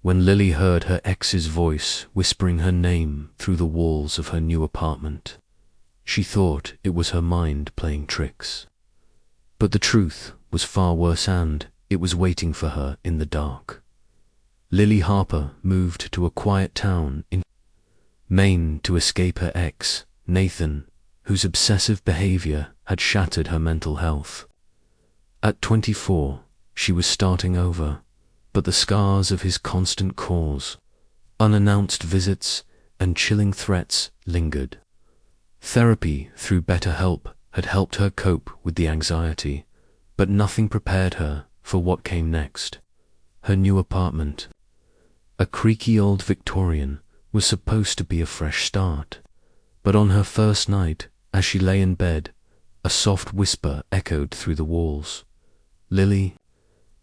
when Lily heard her ex's voice whispering her name through the walls of her new apartment. She thought it was her mind playing tricks. But the truth was far worse, and it was waiting for her in the dark. Lily Harper moved to a quiet town in Maine to escape her ex, Nathan, whose obsessive behavior had shattered her mental health. At 24, she was starting over, but the scars of his constant calls, unannounced visits, and chilling threats lingered. Therapy through BetterHelp had helped her cope with the anxiety, but nothing prepared her for what came next. Her new apartment, a creaky old Victorian, was supposed to be a fresh start, but on her first night, as she lay in bed, a soft whisper echoed through the walls. "Lily?"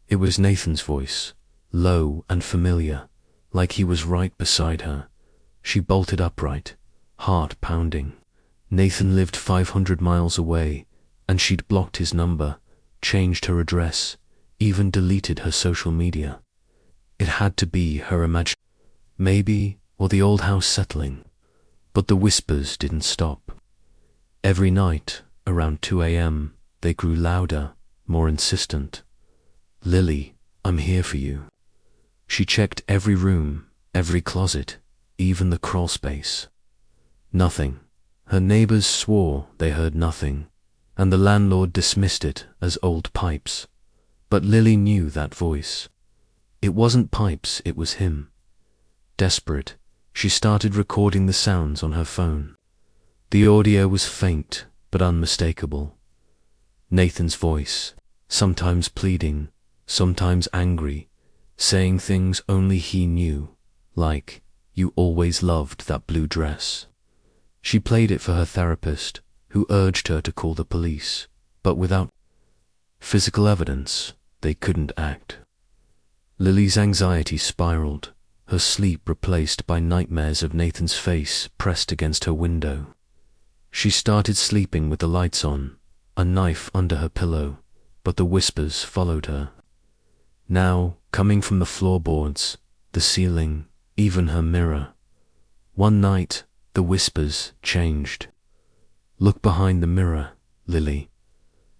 It was Nathan's voice, low and familiar, like he was right beside her. She bolted upright, heart pounding. Nathan lived 500 miles away, and she'd blocked his number, changed her address, even deleted her social media. It had to be her imagination, maybe, or the old house settling. But the whispers didn't stop. Every night, around 2 a.m., they grew louder, more insistent. "Lily, I'm here for you." She checked every room, every closet, even the crawl space. Nothing. Her neighbors swore they heard nothing, and the landlord dismissed it as old pipes. But Lily knew that voice. It wasn't pipes, it was him. Desperate, she started recording the sounds on her phone. The audio was faint but unmistakable. Nathan's voice, sometimes pleading, sometimes angry, saying things only he knew, like, "You always loved that blue dress." She played it for her therapist, who urged her to call the police, but without physical evidence, they couldn't act. Lily's anxiety spiraled, her sleep replaced by nightmares of Nathan's face pressed against her window. She started sleeping with the lights on, a knife under her pillow, but the whispers followed her. Now, coming from the floorboards, the ceiling, even her mirror. One night, the whispers changed. "Look behind the mirror, Lily."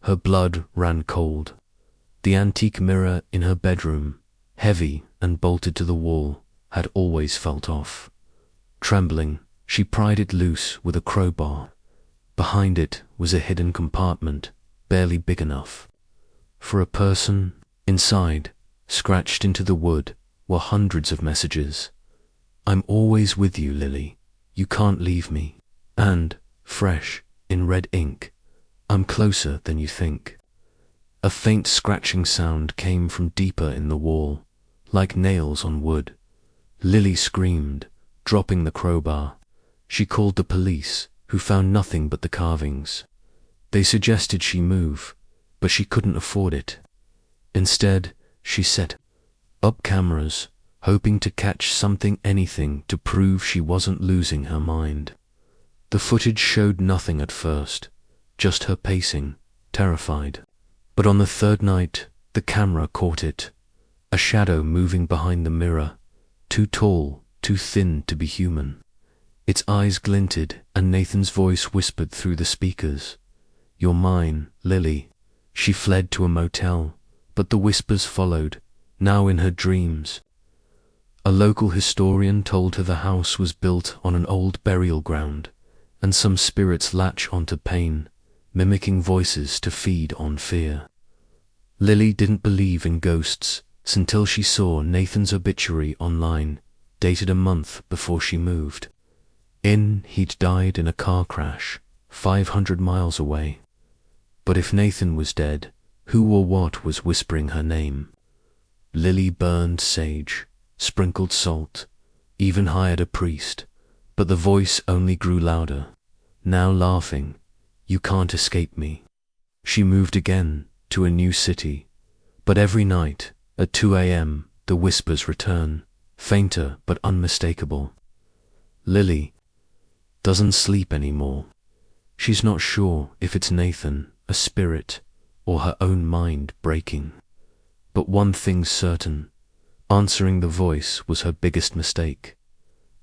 Her blood ran cold. The antique mirror in her bedroom, heavy and bolted to the wall, had always felt off. Trembling, she pried it loose with a crowbar. Behind it was a hidden compartment, barely big enough for a person. Inside, scratched into the wood, were hundreds of messages. "I'm always with you, Lily. You can't leave me." And, fresh, in red ink, "I'm closer than you think." A faint scratching sound came from deeper in the wall, like nails on wood. Lily screamed, dropping the crowbar. She called the police, who found nothing but the carvings. They suggested she move, but she couldn't afford it. Instead, she set up cameras, hoping to catch anything to prove she wasn't losing her mind. The footage showed nothing at first, just her pacing, terrified. But on the third night, the camera caught it, a shadow moving behind the mirror, too tall, too thin to be human. Its eyes glinted, and Nathan's voice whispered through the speakers, "You're mine, Lily." She fled to a motel, but the whispers followed, now in her dreams. A local historian told her the house was built on an old burial ground, and some spirits latch onto pain, mimicking voices to feed on fear. Lily didn't believe in ghosts until she saw Nathan's obituary online, dated a month before she moved. He'd died in a car crash, 500 miles away. But if Nathan was dead, who or what was whispering her name? Lily burned sage, sprinkled salt, even hired a priest, but the voice only grew louder, now laughing, "You can't escape me." She moved again to a new city, but every night, at 2 a.m., the whispers return, fainter but unmistakable. Lily doesn't sleep anymore. She's not sure if it's Nathan, a spirit, or her own mind breaking. But one thing's certain, Answering the voice was her biggest mistake.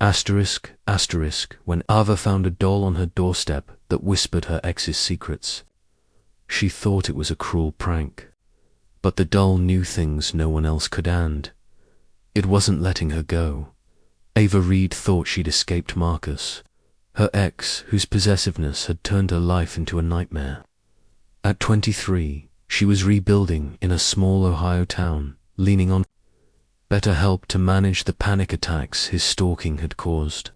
Asterisk, asterisk, when Ava found a doll on her doorstep that whispered her ex's secrets. She thought it was a cruel prank. But the doll knew things no one else could, and it wasn't letting her go. Ava Reed thought she'd escaped Marcus, her ex whose possessiveness had turned her life into a nightmare. At 23, she was rebuilding in a small Ohio town, leaning on BetterHelp to manage the panic attacks his stalking had caused.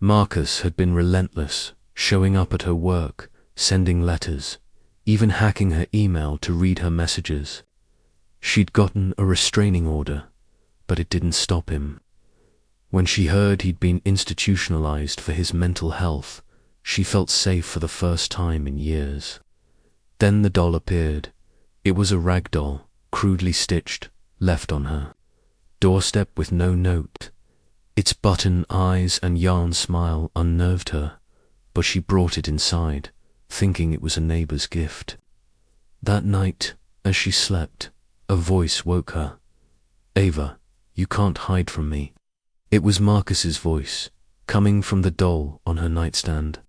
Marcus had been relentless, showing up at her work, sending letters, even hacking her email to read her messages. She'd gotten a restraining order, but it didn't stop him. When she heard he'd been institutionalized for his mental health, she felt safe for the first time in years. Then the doll appeared. It was a rag doll, crudely stitched, left on her doorstep with no note. Its button eyes and yarn smile unnerved her, but she brought it inside, thinking it was a neighbor's gift. That night, as she slept, a voice woke her. "Ava, you can't hide from me." It was Marcus's voice, coming from the doll on her nightstand.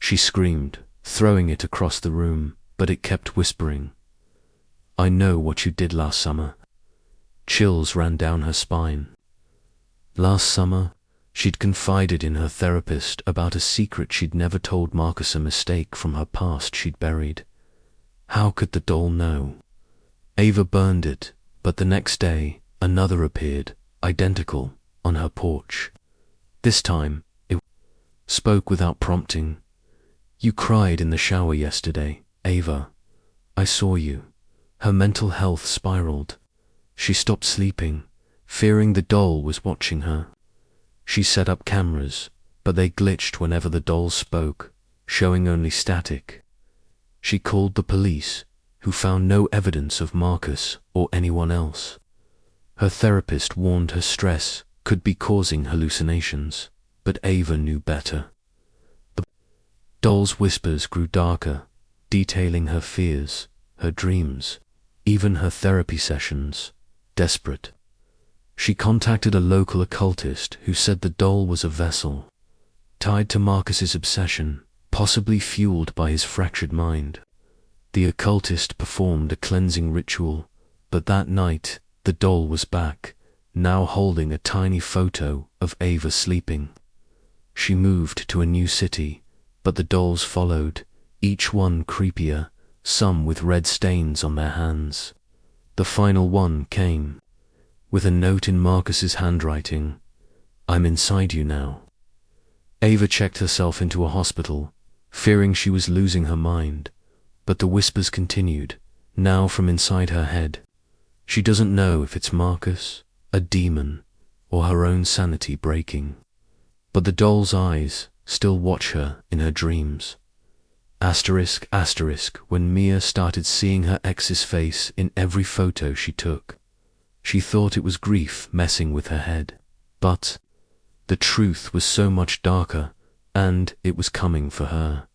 She screamed, throwing it across the room, but it kept whispering, "I know what you did last summer." Chills ran down her spine. Last summer, she'd confided in her therapist about a secret she'd never told Marcus, a mistake from her past she'd buried. How could the doll know? Ava burned it, but the next day, another appeared, identical, on her porch. This time, it spoke without prompting. "You cried in the shower yesterday, Ava. I saw you." Her mental health spiraled. She stopped sleeping, fearing the doll was watching her. She set up cameras, but they glitched whenever the doll spoke, showing only static. She called the police, who found no evidence of Marcus or anyone else. Her therapist warned her stress could be causing hallucinations, but Ava knew better. The doll's whispers grew darker, detailing her fears, her dreams, even her therapy sessions. Desperate, she contacted a local occultist who said the doll was a vessel, tied to Marcus's obsession, possibly fueled by his fractured mind. The occultist performed a cleansing ritual, but that night, the doll was back, now holding a tiny photo of Ava sleeping. She moved to a new city, but the dolls followed, each one creepier, some with red stains on their hands. The final one came, with a note in Marcus's handwriting, "I'm inside you now." Ava checked herself into a hospital, fearing she was losing her mind, but the whispers continued, now from inside her head. She doesn't know if it's Marcus, a demon, or her own sanity breaking. But the doll's eyes still watch her in her dreams. Asterisk, asterisk, when Mia started seeing her ex's face in every photo she took. She thought it was grief messing with her head. But the truth was so much darker, and it was coming for her.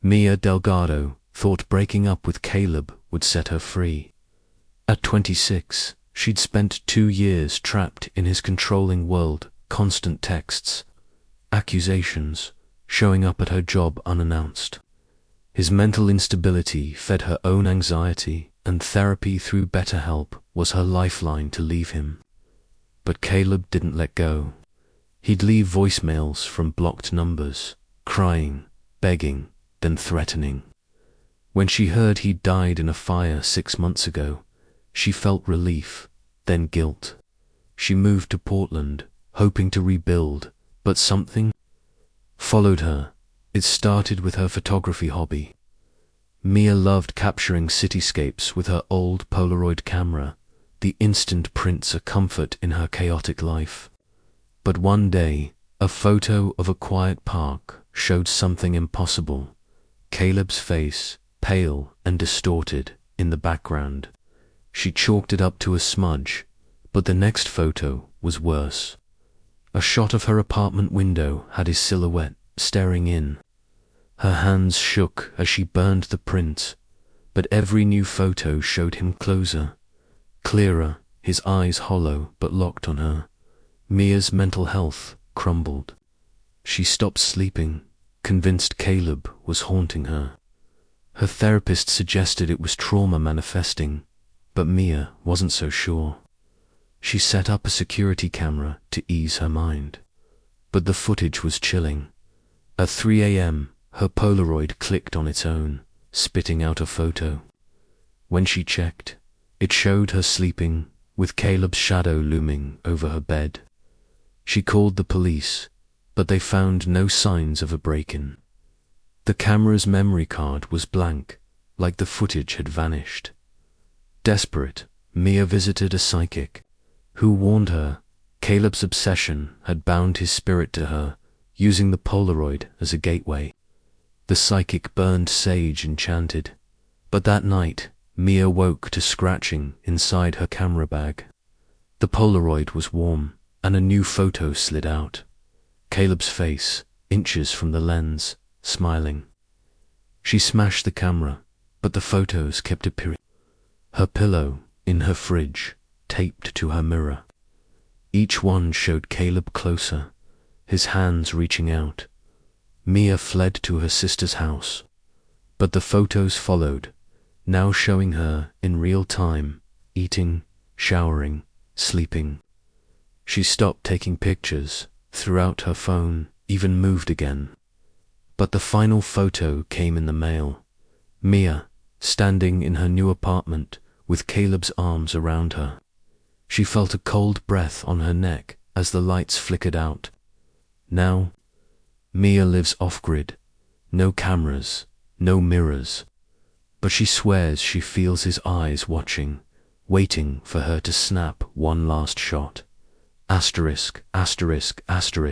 Mia Delgado thought breaking up with Caleb would set her free. At 26, she'd spent 2 years trapped in his controlling world, constant texts, accusations, showing up at her job unannounced. His mental instability fed her own anxiety, and therapy through BetterHelp was her lifeline to leave him. But Caleb didn't let go. He'd leave voicemails from blocked numbers, crying, begging, then threatening. When she heard he'd died in a fire 6 months ago, she felt relief, then guilt. She moved to Portland, hoping to rebuild, but something followed her. It started with her photography hobby. Mia loved capturing cityscapes with her old Polaroid camera, the instant prints a comfort in her chaotic life. But one day, a photo of a quiet park showed something impossible. Caleb's face, pale and distorted, in the background. She chalked it up to a smudge, but the next photo was worse. A shot of her apartment window had his silhouette staring in. Her hands shook as she burned the print, but every new photo showed him closer, clearer, his eyes hollow but locked on her. Mia's mental health crumbled. She stopped sleeping, convinced Caleb was haunting her. Her therapist suggested it was trauma manifesting, but Mia wasn't so sure. She set up a security camera to ease her mind. But the footage was chilling. At 3 a.m., her Polaroid clicked on its own, spitting out a photo. When she checked, it showed her sleeping, with Caleb's shadow looming over her bed. She called the police, but they found no signs of a break-in. The camera's memory card was blank, like the footage had vanished. Desperate, Mia visited a psychic, who warned her Caleb's obsession had bound his spirit to her, using the Polaroid as a gateway. The psychic burned sage enchanted, but that night Mia woke to scratching inside her camera bag. The Polaroid was warm, and a new photo slid out. Caleb's face, inches from the lens, smiling. She smashed the camera, but the photos kept appearing. Her pillow, in her fridge, taped to her mirror. Each one showed Caleb closer, his hands reaching out. Mia fled to her sister's house, but the photos followed, now showing her in real time, eating, showering, sleeping. She stopped taking pictures, threw out her phone, even moved again. But the final photo came in the mail. Mia, standing in her new apartment, with Caleb's arms around her. She felt a cold breath on her neck as the lights flickered out. Now, Mia lives off-grid, no cameras, no mirrors, but she swears she feels his eyes watching, waiting for her to snap one last shot. Asterisk, asterisk, asterisk.